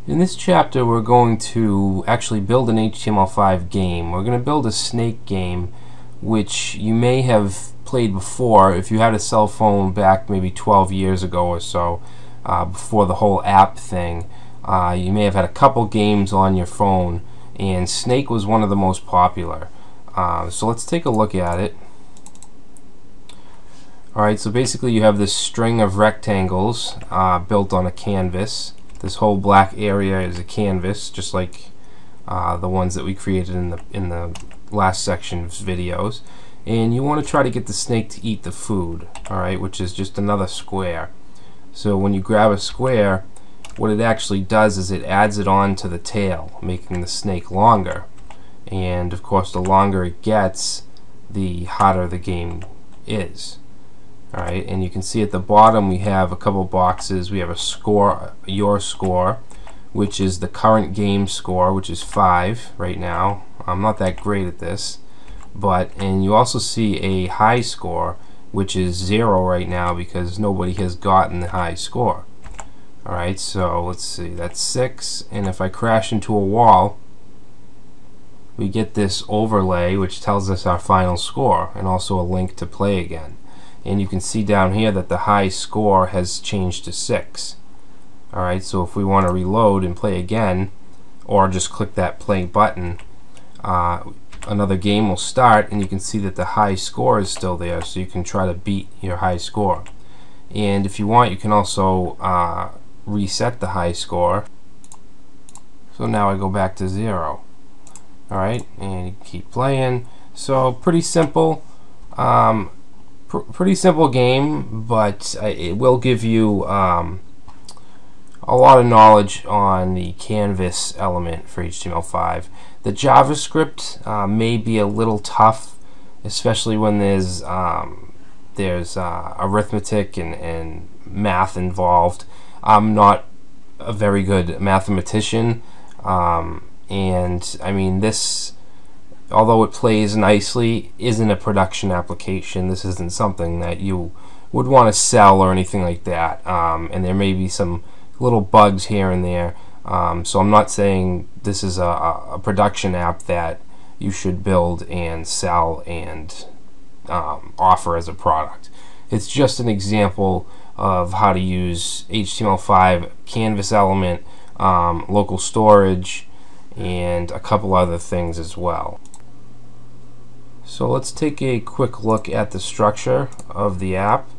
In this chapter we're going to actually build an HTML5 game. We're going to build a snake game which you may have played before if you had a cell phone back maybe 12 years ago or so, before the whole app thing. You may have had a couple games on your phone, and Snake was one of the most popular. So let's take a look at it. Alright, so basically you have this string of rectangles built on a canvas. This whole black area is a canvas, just like the ones that we created in the last section's videos. And you want to try to get the snake to eat the food, alright, which is just another square. So when you grab a square, what it actually does is it adds it on to the tail, making the snake longer. And of course, the longer it gets, the harder the game is. Alright, and you can see at the bottom we have a couple boxes. We have a score, your score, which is the current game score, which is 5 right now. I'm not that great at this, and you also see a high score, which is 0 right now because nobody has gotten the high score. Alright, so let's see, that's 6, and if I crash into a wall, we get this overlay which tells us our final score, and also a link to play again. And you can see down here that the high score has changed to 6. Alright, so if we want to reload and play again, or just click that play button, another game will start, and you can see that the high score is still there, so you can try to beat your high score. And if you want, you can also reset the high score. So now I go back to 0. Alright, and you keep playing. So pretty simple. Pretty simple game, but it will give you a lot of knowledge on the canvas element for HTML5. The JavaScript may be a little tough, especially when there's arithmetic and math involved. I'm not a very good mathematician, and I mean, this, although it plays nicely, isn't a production application. This isn't something that you would want to sell or anything like that, and there may be some little bugs here and there, so I'm not saying this is a production app that you should build and sell and offer as a product. It's just an example of how to use HTML5 canvas element, local storage, and a couple other things as well. So let's take a quick look at the structure of the app.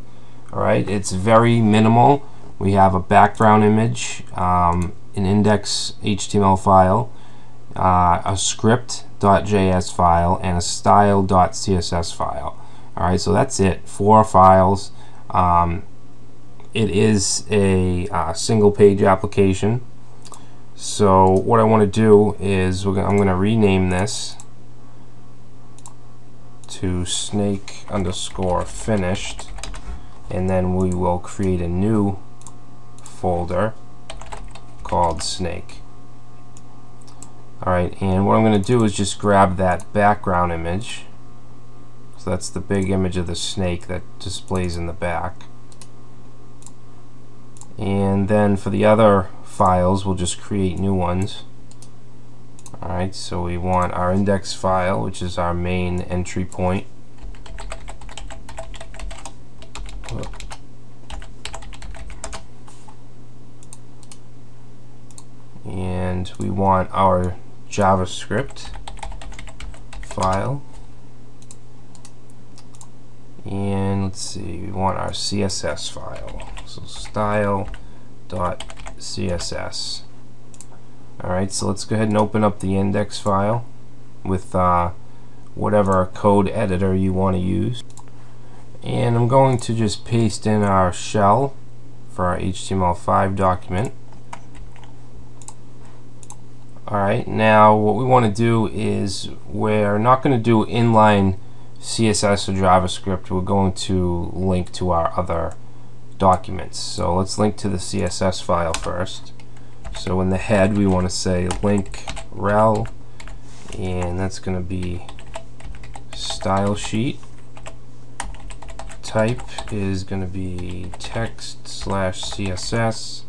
Alright, it's very minimal. We have a background image, an index HTML file, a script.js file, and a style.css file. Alright, so that's it. 4 files. It is a single page application. So what I want to do is I'm going to rename this to snake_finished, and then we will create a new folder called snake. Alright, and what I'm going to do is just grab that background image. So that's the big image of the snake that displays in the back. And then for the other files, we'll just create new ones. Alright, so we want our index file, which is our main entry point. And we want our JavaScript file. And let's see, we want our CSS file. So style.css. Alright, so let's go ahead and open up the index file with whatever code editor you want to use. And I'm going to just paste in our shell for our HTML5 document. Alright, now what we want to do is, we're not going to do inline CSS or JavaScript. We're going to link to our other documents. So let's link to the CSS file first. So in the head we want to say link rel, and that's going to be style sheet. Type is going to be text/CSS,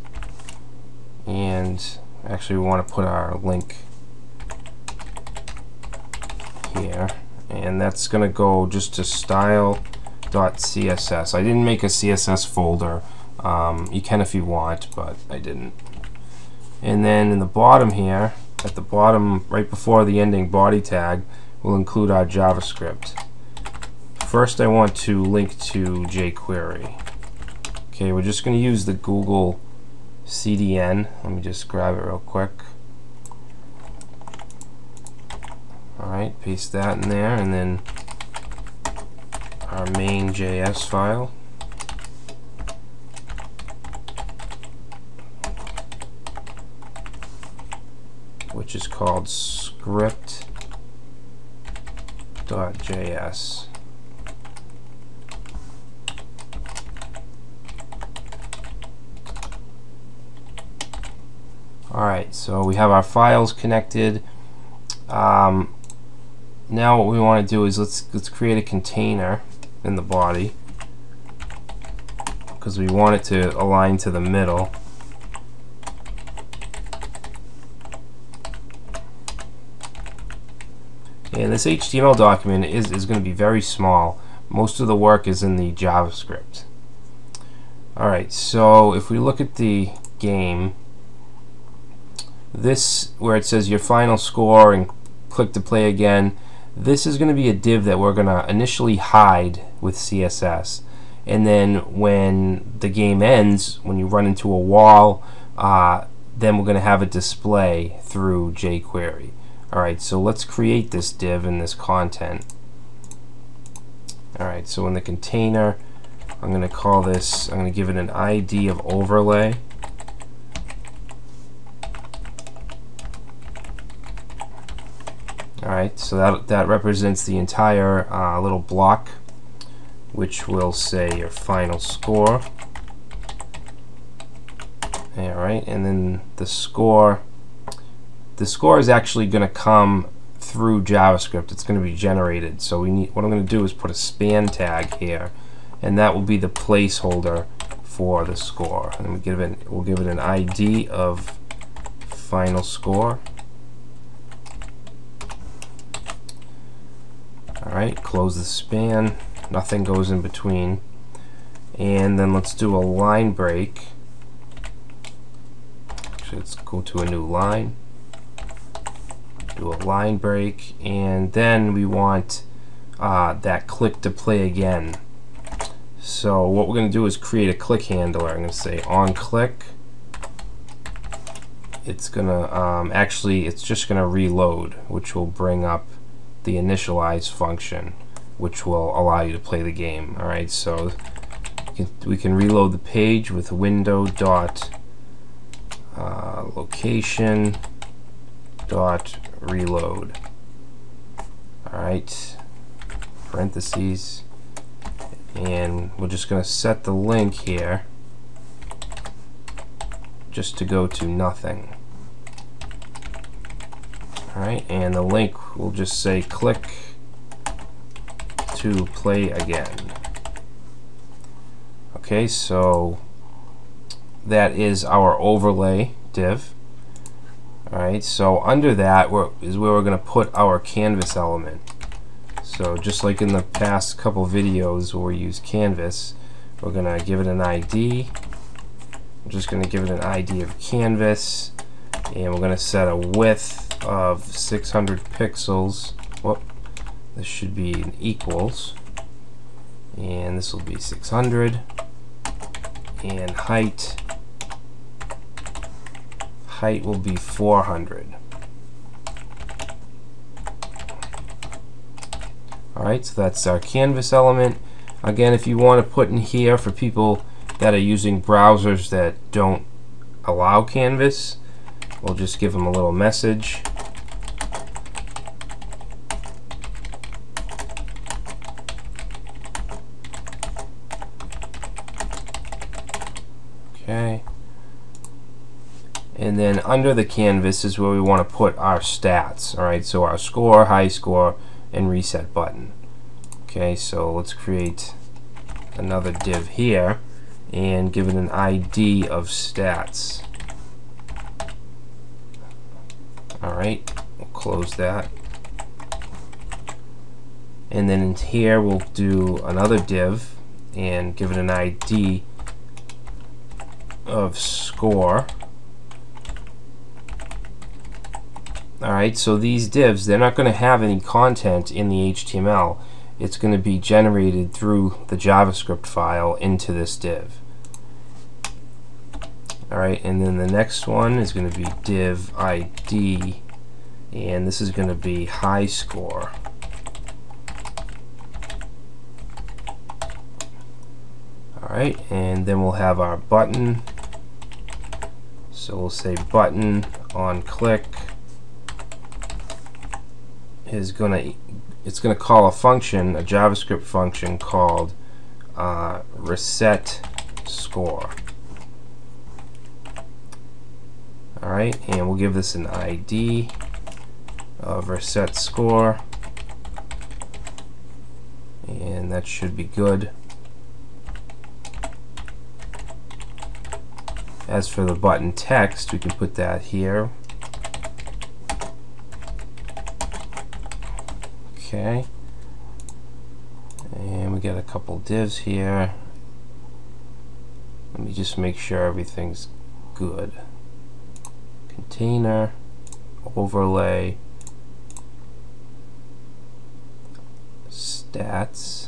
and Actually, we want to put our link here, and that's going to go just to style.css. I didn't make a CSS folder. You can if you want, but I didn't. And then in the bottom here, at the bottom, right before the ending body tag, we'll include our JavaScript. First, I want to link to jQuery. Okay, we're just going to use the Google CDN. Let me just grab it real quick. Alright, paste that in there, and then our main.js file. Which is called script.js. Alright, so we have our files connected. Now what we want to do is let's create a container in the body, because we want it to align to the middle. And this HTML document is going to be very small. Most of the work is in the JavaScript. Alright, so if we look at the game, this where it says your final score and click to play again, this is going to be a div that we're going to initially hide with CSS, and then when the game ends, when you run into a wall, then we're going to have it display through jQuery. Alright, so let's create this div in this content. Alright, so in the container, I'm going to call this, I'm going to give it an ID of overlay. Alright, so that represents the entire little block, which will say your final score. Alright, and then the score is actually going to come through JavaScript. It's going to be generated. So what I'm going to do is put a span tag here, and that will be the placeholder for the score. And we'll give it an ID of final score. Alright, close the span, nothing goes in between, and then let's do a line break. Actually, let's go to a new line, do a line break, and then we want that click to play again. So what we're going to do is create a click handler. I'm going to say on click. It's going to it's just going to reload, which will bring up the initialize function, which will allow you to play the game. Alright, so we can reload the page with window dot location dot reload. Alright, parentheses, and we're just going to set the link here just to go to nothing. Alright, and the link will just say click to play again. Okay, so that is our overlay div. Alright, so under that is where we're going to put our canvas element. So just like in the past couple videos where we use canvas, we're going to give it an ID. I'm just going to give it an ID of canvas, and we're going to set a width of 600 pixels. Whoop, this should be an equals, and this will be 600, and height will be 400. Alright, so that's our canvas element. Again, if you want to put in here for people that are using browsers that don't allow canvas, we'll just give them a little message. Okay. And then under the canvas is where we want to put our stats. Alright, so our score, high score, and reset button. Okay, so let's create another div here and give it an ID of stats. Alright, we'll close that. And then in here we'll do another div and give it an ID of score. Alright, so these divs, they're not going to have any content in the HTML. It's going to be generated through the JavaScript file into this div. Alright, and then the next one is going to be div ID, and this is going to be high score. Alright, and then we'll have our button. So we'll say button on click is it's gonna call a function, a JavaScript function called reset score. Alright, and we'll give this an ID of reset score, and that should be good. As for the button text, we can put that here. Okay, and we got a couple divs here. Let me just make sure everything's good. Container, overlay, stats.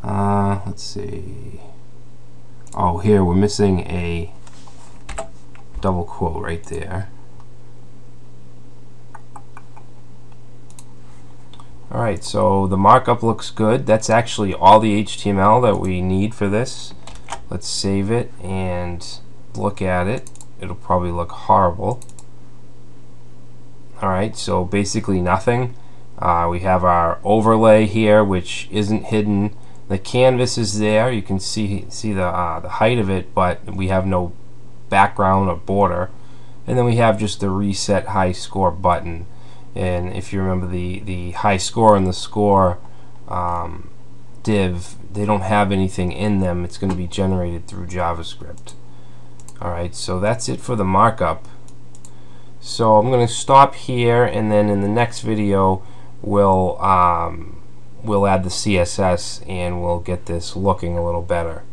Let's see. Oh, here we're missing a double quote right there. Alright, so the markup looks good. That's actually all the HTML that we need for this. Let's save it and look at it. It'll probably look horrible. Alright, so basically nothing. We have our overlay here, which isn't hidden. The canvas is there. You can see the height of it, but we have no background or border. And then we have just the reset high score button. And if you remember the high score and the score div, they don't have anything in them. It's going to be generated through JavaScript. Alright, so that's it for the markup. So I'm going to stop here, and then in the next video we'll add the CSS and we'll get this looking a little better.